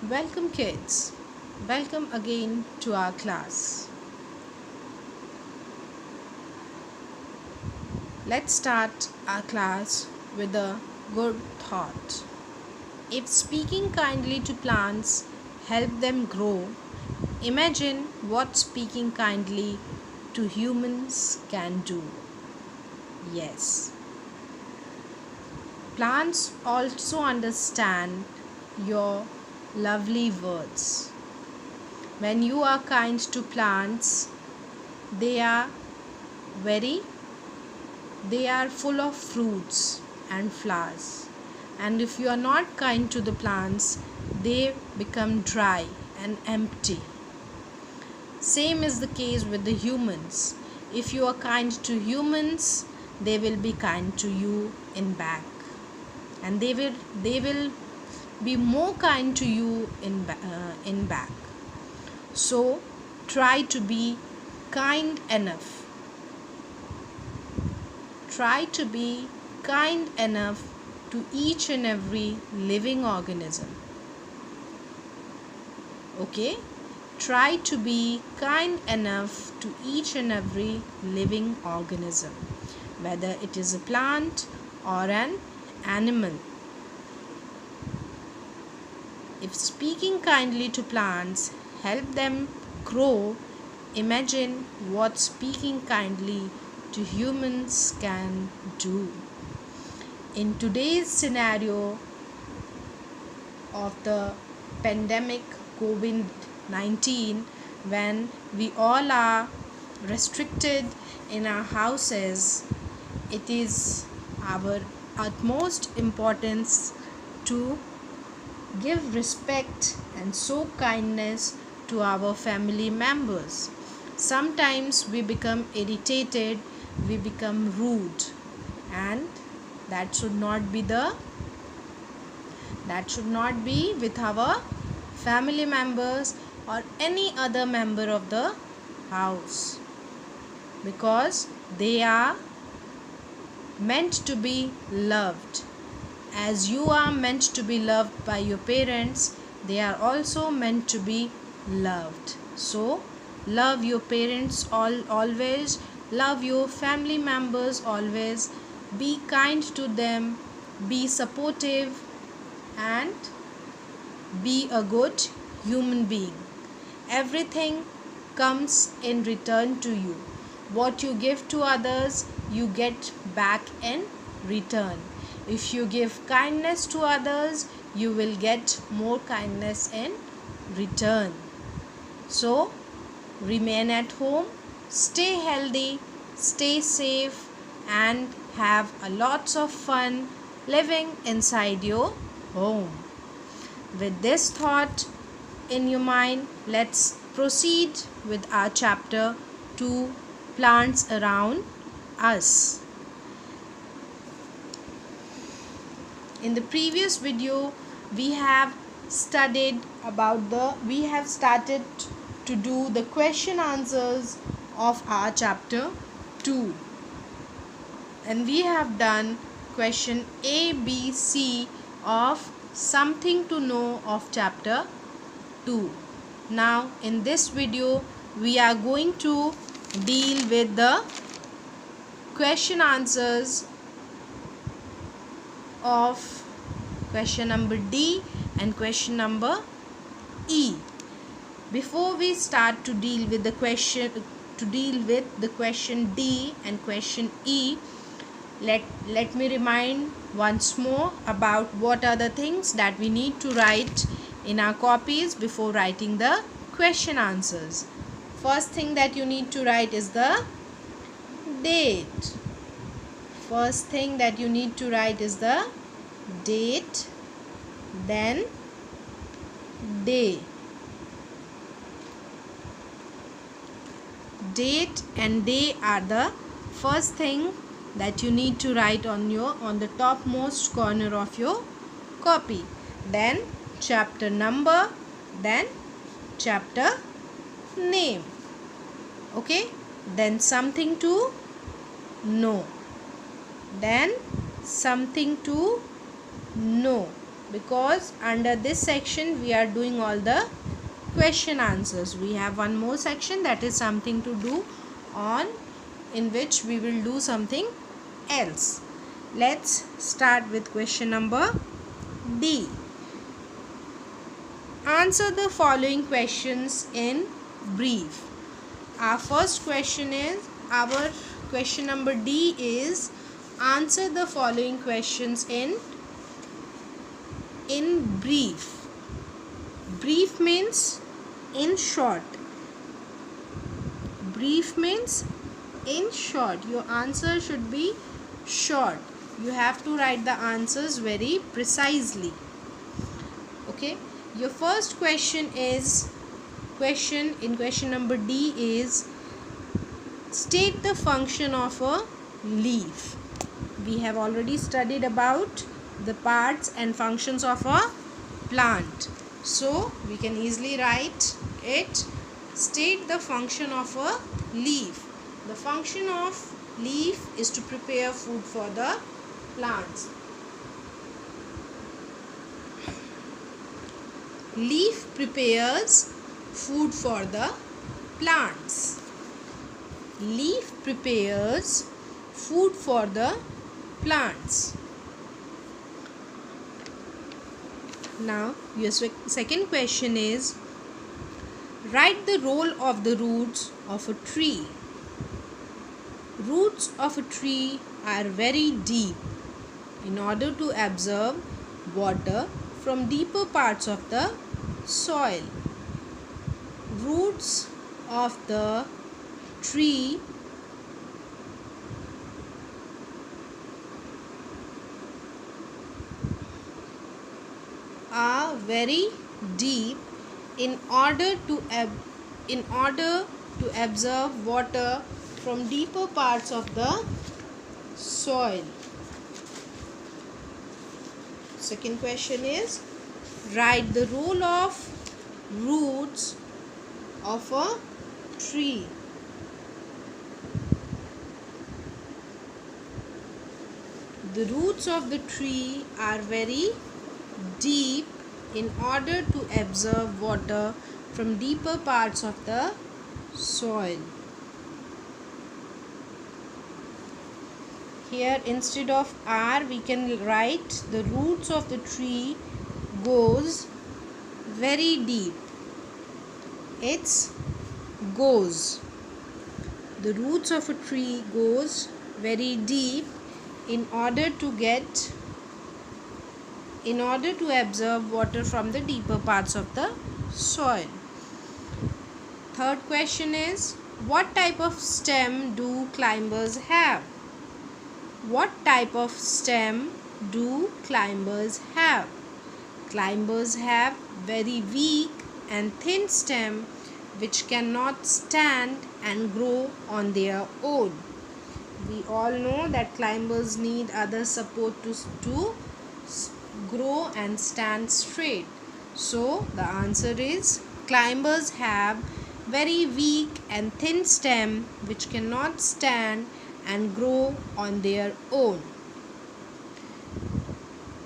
Welcome, kids. Welcome again to our class. Let's start our class with a good thought. If speaking kindly to plants help them grow, imagine what speaking kindly to humans can do. Yes. Plants also understand your lovely words. When you are kind to plants, they are very they are full of fruits and flowers. And if you are not kind to the plants, they become dry and empty. Same is the case with the humans. If you are kind to humans, they will be kind to you in back. And they will be more kind to you in back. So try to be kind enough. Try to be kind enough to each and every living organism. Okay? Try to be kind enough to each and every living organism, whether it is a plant or an animal. If speaking kindly to plants help them grow, imagine what speaking kindly to humans can do. In today's scenario of the pandemic COVID-19, when we all are restricted in our houses, it is our utmost importance to give respect and show kindness to our family members. Sometimes we become irritated, we become rude, and that should not be with our family members or any other member of the house, because they are meant to be loved. As you are meant to be loved by your parents, they are also meant to be loved. So love your parents always, love your family members always, be kind to them, be supportive, and be a good human being. Everything comes in return to you. What you give to others, you get back in return. If you give kindness to others, you will get more kindness in return. So, remain at home, stay healthy, stay safe, and have a lots of fun living inside your home. With this thought in your mind, let's proceed with our chapter 2, Plants Around Us. In the previous video, we have started to do the question answers of our chapter 2, and we have done question A, B, C of something to know of chapter 2. Now in this video, we are going to deal with the question answers of question number D and question number E. Before we start to deal with the question D and question E, let me remind once more about what are the things that we need to write in our copies before writing the question answers. First thing that you need to write is the date. First thing that you need to write is the date, then day. Date and day are the first thing that you need to write on the topmost corner of your copy. Then chapter number, then chapter name. Okay, then something to know, then something to know. because under this section we are doing all the question answers. We have one more section, that is something to do on, in which we will do something else. Let's start with question number D. Answer the following questions in brief. Our first question is, our question number D is, answer the following questions in brief. Brief means in short. Brief means in short. Your answer should be short. You have to write the answers very precisely. Okay. Your first question is, question number D is, state the function of a leaf. We have already studied about the parts and functions of a plant, so we can easily write it. State the function of a leaf. The function of leaf is to prepare food for the plants. Leaf prepares food for the plants. Leaf prepares food for the plants. Now your second question is, write the role of the roots of a tree. Roots of a tree are very deep in order to absorb water from deeper parts of the soil. Roots of the tree are very deep in order to absorb water from deeper parts of the soil. Second question is, write the role of roots of a tree. The roots of the tree are very deep in order to absorb water from deeper parts of the soil. Here instead of R we can write, the roots of the tree goes very deep. It's goes. The roots of a tree goes very deep in order to absorb water from the deeper parts of the soil. Third question is, what type of stem do climbers have? What type of stem do climbers have? Climbers have very weak and thin stem which cannot stand and grow on their own. We all know that climbers need other support to grow and stand straight. So the answer is, climbers have very weak and thin stem which cannot stand and grow on their own.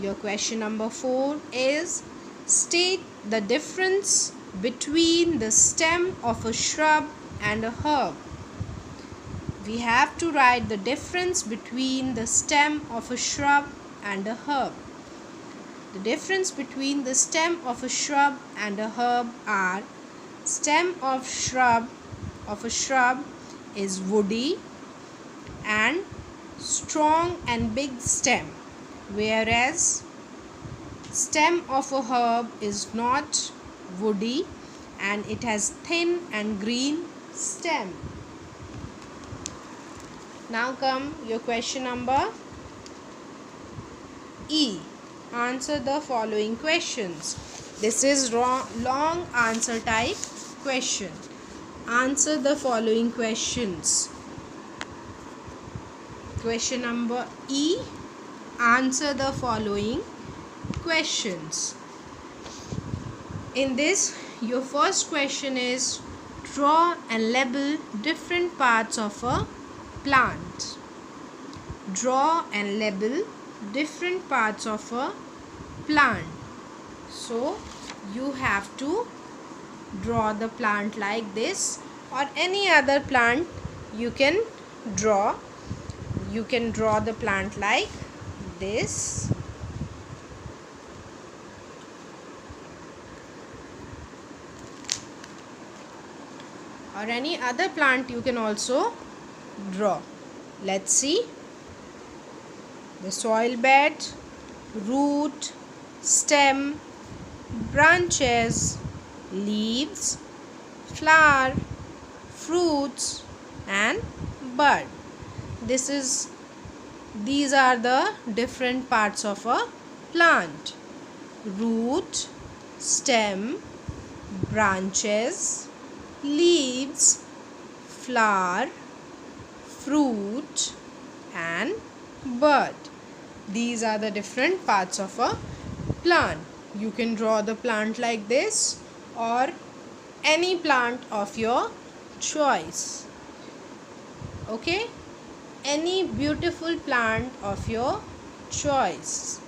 Your question number 4 is, state the difference between the stem of a shrub and a herb. We have to write the difference between the stem of a shrub and a herb. The difference between the stem of a shrub and a herb are, stem of a shrub is woody and strong and big stem, whereas stem of a herb is not woody and it has thin and green stem. Now come your question number E. Answer the following questions. This is long answer type question. Answer the following questions. Question number E. Answer the following questions. In this, your first question is, draw and label different parts of a plant. Draw and label different parts of a plant. So you have to draw the plant like this, or any other plant you can draw. You can draw the plant like this. Or any other plant you can also draw. Let's see. The soil bed, root, stem, branches, leaves, flower, fruits and bud. These are the different parts of a plant: root, stem, branches, leaves, flower, fruit and bud. These are the different parts of a plant. You can draw the plant like this, or any plant of your choice. Okay? Any beautiful plant of your choice.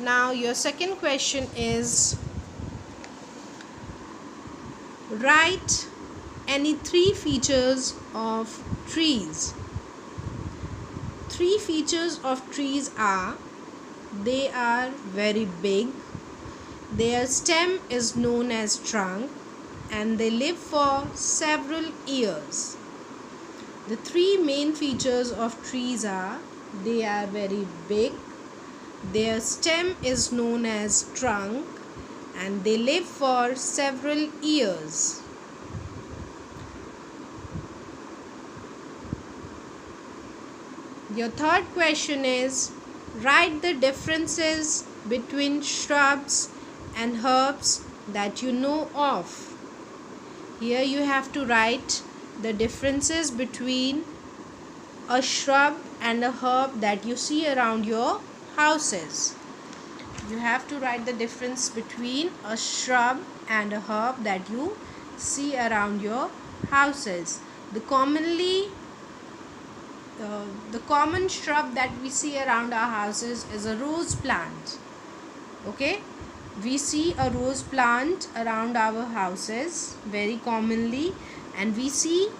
Now your second question is, write any 3 features of trees. 3 features of trees are: they are very big, their stem is known as trunk, and they live for several years. The 3 main features of trees are: they are very big, their stem is known as trunk, and they live for several years. Your third question is, write the differences between shrubs and herbs that you know of. Here you have to write the differences between a shrub and a herb that you see around your houses. You have to write the difference between a shrub and a herb that you see around your houses. The common shrub that we see around our houses is a rose plant. Okay, we see a rose plant around our houses very commonly, and we see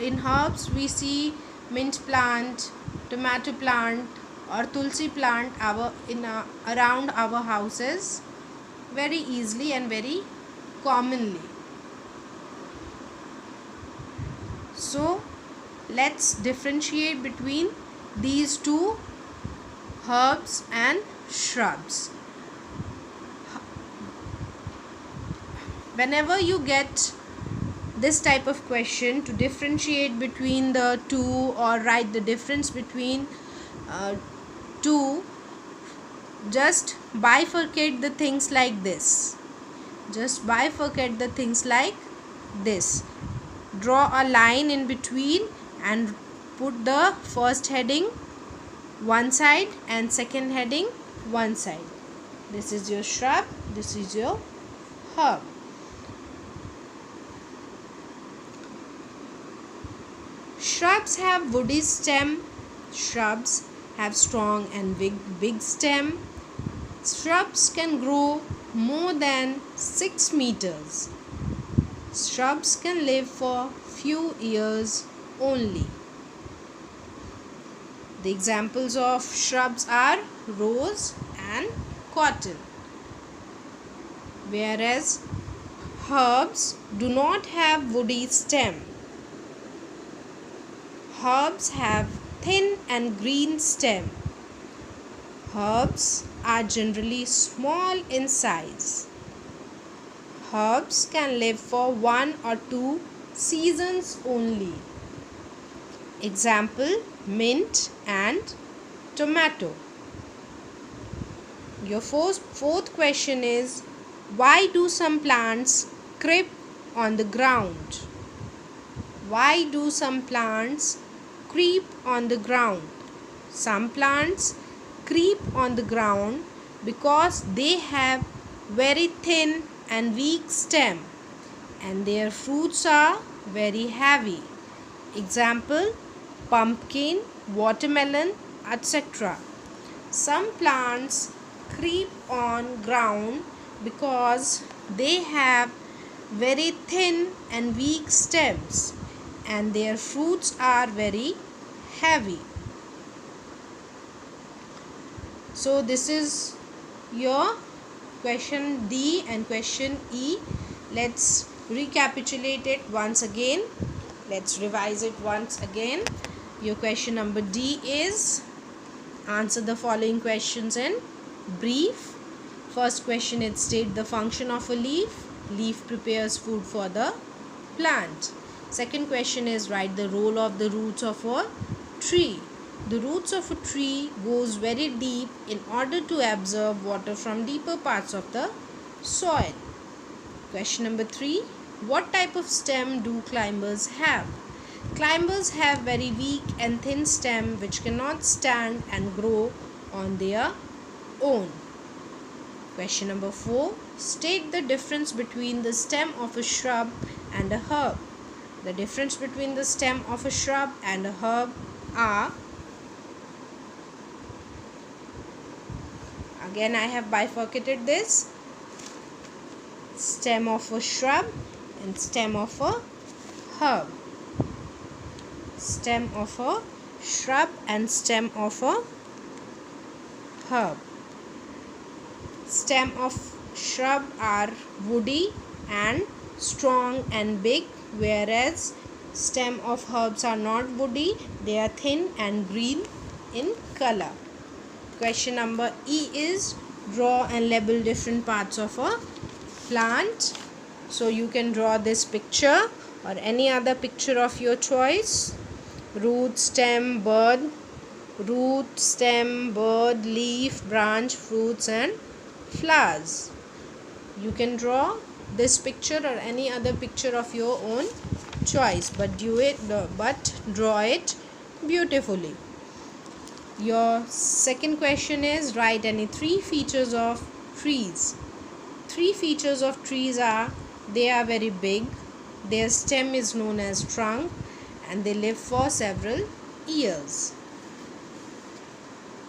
in herbs we see mint plant, tomato plant or tulsi plant around our houses very easily and very commonly. So let's differentiate between these 2 herbs and shrubs. Whenever you get this type of question to differentiate between the 2 or write the difference between 2, just bifurcate the things like this. Just bifurcate the things like this. Draw a line in between and put the first heading one side and second heading one side. This is your shrub, this is your herb. Shrubs have woody stem. Shrubs have strong and big stem. Shrubs can grow more than 6 meters. Shrubs can live for few years only. The examples of shrubs are rose and cotton. Whereas herbs do not have woody stem. Herbs have thin and green stem. Herbs are generally small in size. Herbs can live for 1 or 2 seasons only. Example, mint and tomato. Your fourth question is, why do some plants creep on the ground? Why do some plants creep on the ground? Some plants creep on the ground because they have very thin and weak stem and their fruits are very heavy. Example, pumpkin watermelon, etc. Some plants creep on ground because they have very thin and weak stems and their fruits are very heavy. So this is your question D and question E. Let's recapitulate it once again. Let's revise it once again. Your question number D is, answer the following questions in brief. First question is, state the function of a leaf. Leaf prepares food for the plant. Second question is, write the role of the roots of a tree. The roots of a tree goes very deep in order to absorb water from deeper parts of the soil. Question number 3, what type of stem do climbers have? Climbers have very weak and thin stem which cannot stand and grow on their own. Question number 4, state the difference between the stem of a shrub and a herb. The difference between the stem of a shrub and a herb are, again I have bifurcated this, stem of a shrub and stem of a herb. Stem of a shrub and stem of a herb. Stem of shrub are woody and strong and big, whereas stem of herbs are not woody, they are thin and green in color. Question number E is, draw and label different parts of a plant. So you can draw this picture or any other picture of your choice. Root, stem, bird, leaf, branch, fruits and flowers. You can draw this picture or any other picture of your own choice, but draw it beautifully. Your second question is, write any 3 features of trees. 3 features of trees are, they are very big, their stem is known as trunk, and they live for several years.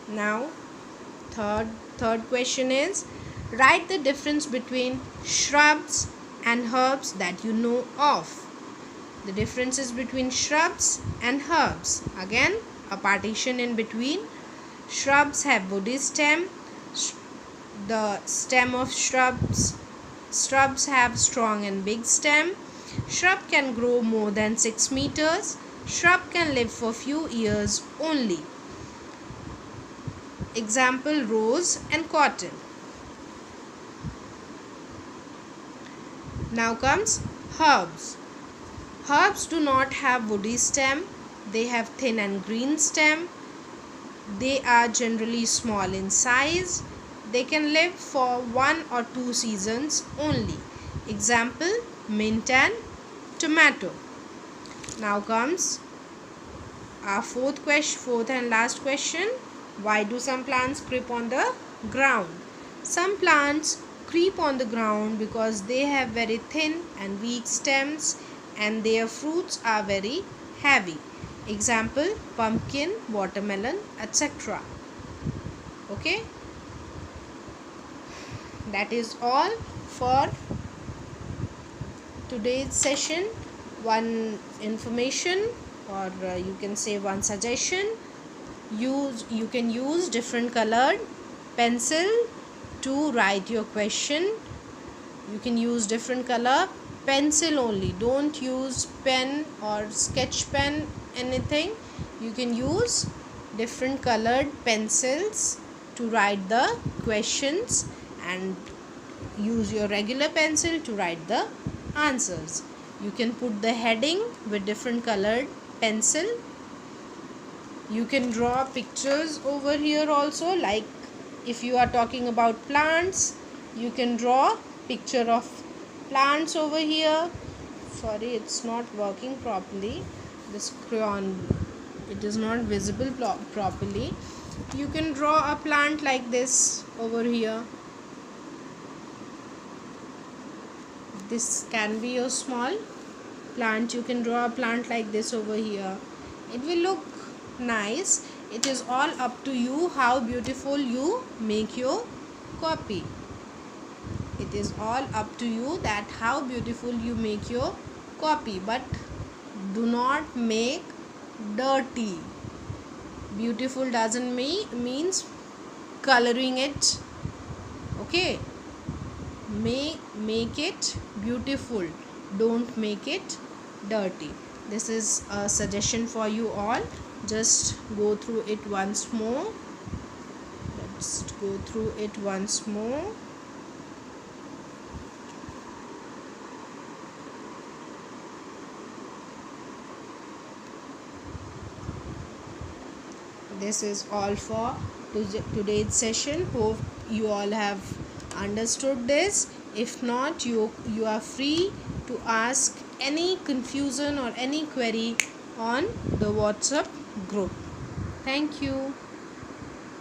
Now third question is, write the difference between shrubs and herbs that you know of. The differences between shrubs and herbs, again a partition in between. Shrubs have woody stem. The stem of shrubs have strong and big stem. Shrub can grow more than 6 meters. Shrub can live for few years only. Example, rose and cotton. Now comes herbs. Herbs do not have woody stem. They have thin and green stem. They are generally small in size. They can live for 1 or 2 seasons only. Example, mint and tomato. Now comes our fourth and last question. Why do some plants creep on the ground? Some plants creep on the ground because they have very thin and weak stems and their fruits are very heavy. Example, pumpkin, watermelon, etc. Okay, that is all for today's session. One information, or you can say one suggestion, you can use different colored pencil to write your question. You can use different color pencil only, don't use pen or sketch pen, anything. You can use different colored pencils to write the questions and use your regular pencil to write the answers. You can put the heading with different colored pencil. You can draw pictures over here also, like if you are talking about plants, you can draw picture of plants over here. Sorry, it's not working properly, this crayon, it is not visible properly. You can draw a plant like this over here. This can be a small plant. You can draw a plant like this over here. It will look nice. It is all up to you how beautiful you make your copy. It is all up to you that how beautiful you make your copy, but do not make dirty. Beautiful doesn't means coloring it. Okay, make it beautiful, don't make it dirty. This is a suggestion for you all. Just go through it once more. Let's go through it once more. This is all for today's session. Hope you all have understood this. If not, you are free to ask any confusion or any query on the WhatsApp group. Thank you.